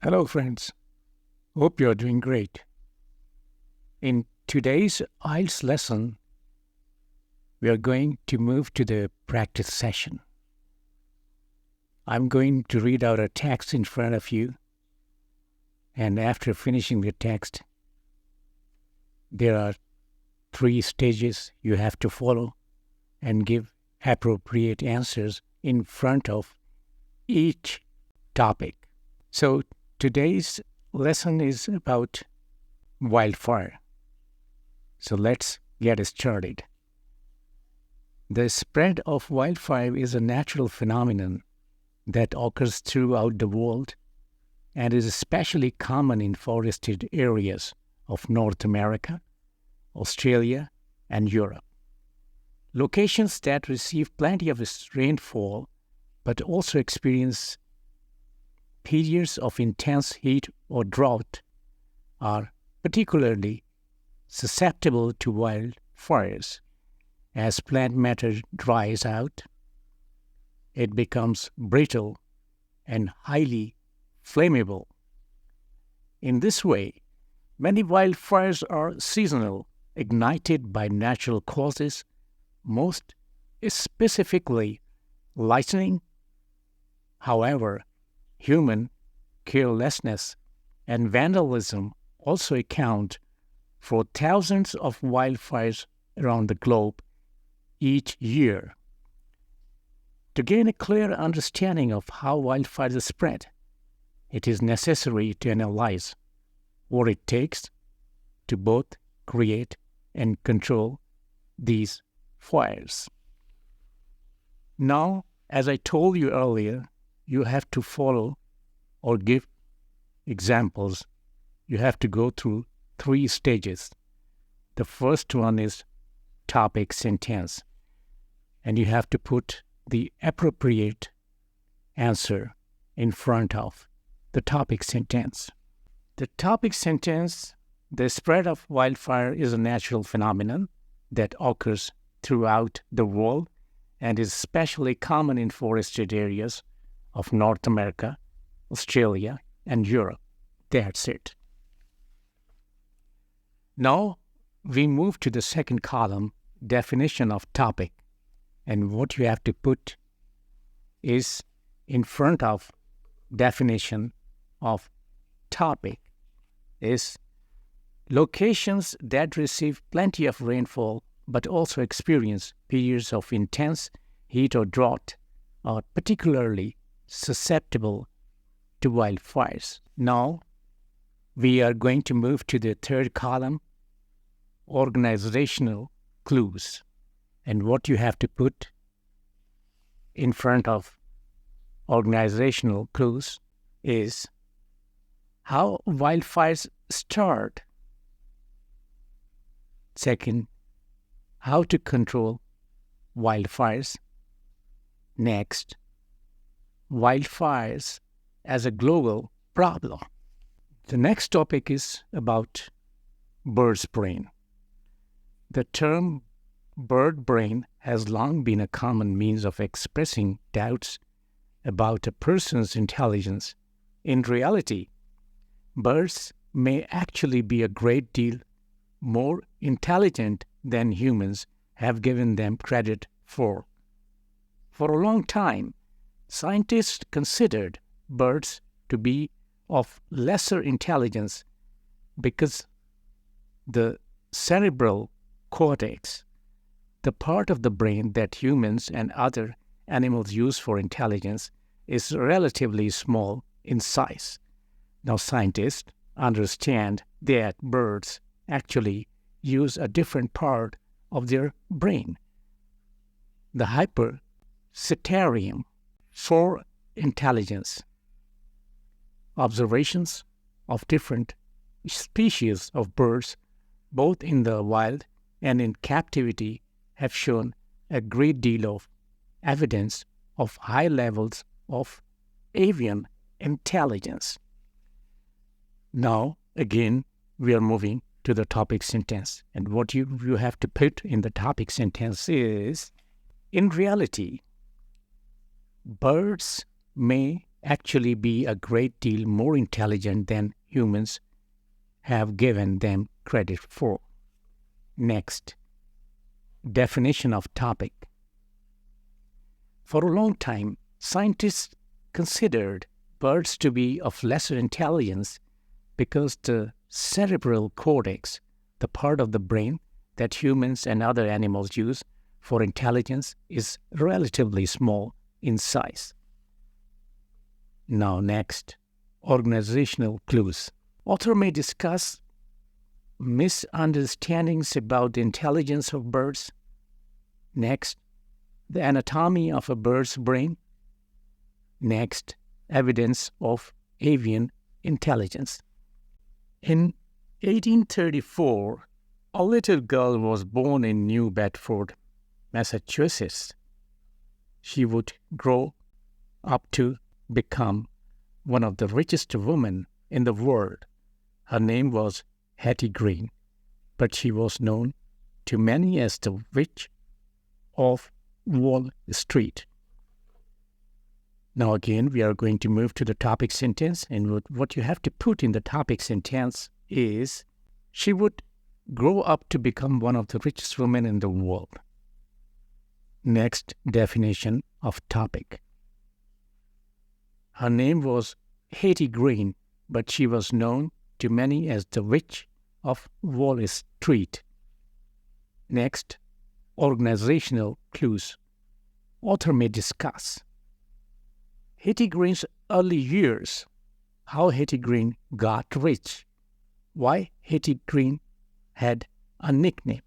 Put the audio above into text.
Hello, friends. Hope you're doing great. In today's IELTS lesson, we are going to move to the practice session. I'm going to read out a text in front of you, and after finishing the text, there are 3 stages you have to follow and give appropriate answers in front of each topic. So today's lesson is about wildfire. So let's get started. The spread of wildfire is a natural phenomenon that occurs throughout the world and is especially common in forested areas of North America, Australia, and Europe. Locations that receive plenty of rainfall but also experience periods of intense heat or drought are particularly susceptible to wildfires. As plant matter dries out, it becomes brittle and highly flammable. In this way, many wildfires are seasonal, ignited by natural causes, most specifically lightning. However, human carelessness and vandalism also account for thousands of wildfires around the globe each year. To gain a clear understanding of how wildfires spread, it is necessary to analyze what it takes to both create and control these fires. Now, as I told you earlier, you have to follow or give examples. You have to go through 3 stages. The first one is topic sentence, and you have to put the appropriate answer in front of the topic sentence. The topic sentence: the spread of wildfire is a natural phenomenon that occurs throughout the world and is especially common in forested areas of North America, Australia, and Europe. That's it. Now we move to the second column, definition of topic. And what you have to put is in front of definition of topic is locations that receive plenty of rainfall but also experience periods of intense heat or drought are particularly susceptible to wildfires. Now we are going to move to the third column, organizational clues. And what you have to put in front of organizational clues is how wildfires start. Second, how to control wildfires. Next, wildfires as a global problem. The next topic is about bird's brain. The term bird brain has long been a common means of expressing doubts about a person's intelligence. In reality, birds may actually be a great deal more intelligent than humans have given them credit for. For a long time, scientists considered birds to be of lesser intelligence because the cerebral cortex, the part of the brain that humans and other animals use for intelligence, is relatively small in size. Now, scientists understand that birds actually use a different part of their brain, the hypercerium, for intelligence. Observations of different species of birds, both in the wild and in captivity, have shown a great deal of evidence of high levels of avian intelligence. Now, again, we are moving to the topic sentence. And what you have to put in the topic sentence is, in reality, birds may actually be a great deal more intelligent than humans have given them credit for. Next, definition of topic. For a long time, scientists considered birds to be of lesser intelligence because the cerebral cortex, the part of the brain that humans and other animals use for intelligence, is relatively small in size. Now next, organizational clues. Author may discuss misunderstandings about the intelligence of birds. Next, the anatomy of a bird's brain. Next, evidence of avian intelligence. In 1834, a little girl was born in New Bedford, Massachusetts. She would grow up to become one of the richest women in the world. Her name was Hetty Green, but she was known to many as the Witch of Wall Street. Now again, we are going to move to the topic sentence, and what you have to put in the topic sentence is, she would grow up to become one of the richest women in the world. Next, definition of topic. Her name was Hetty Green, but she was known to many as the Witch of Wall Street. Next, organizational clues. Author may discuss Hetty Green's early years, how Hetty Green got rich, why Hetty Green had a nickname.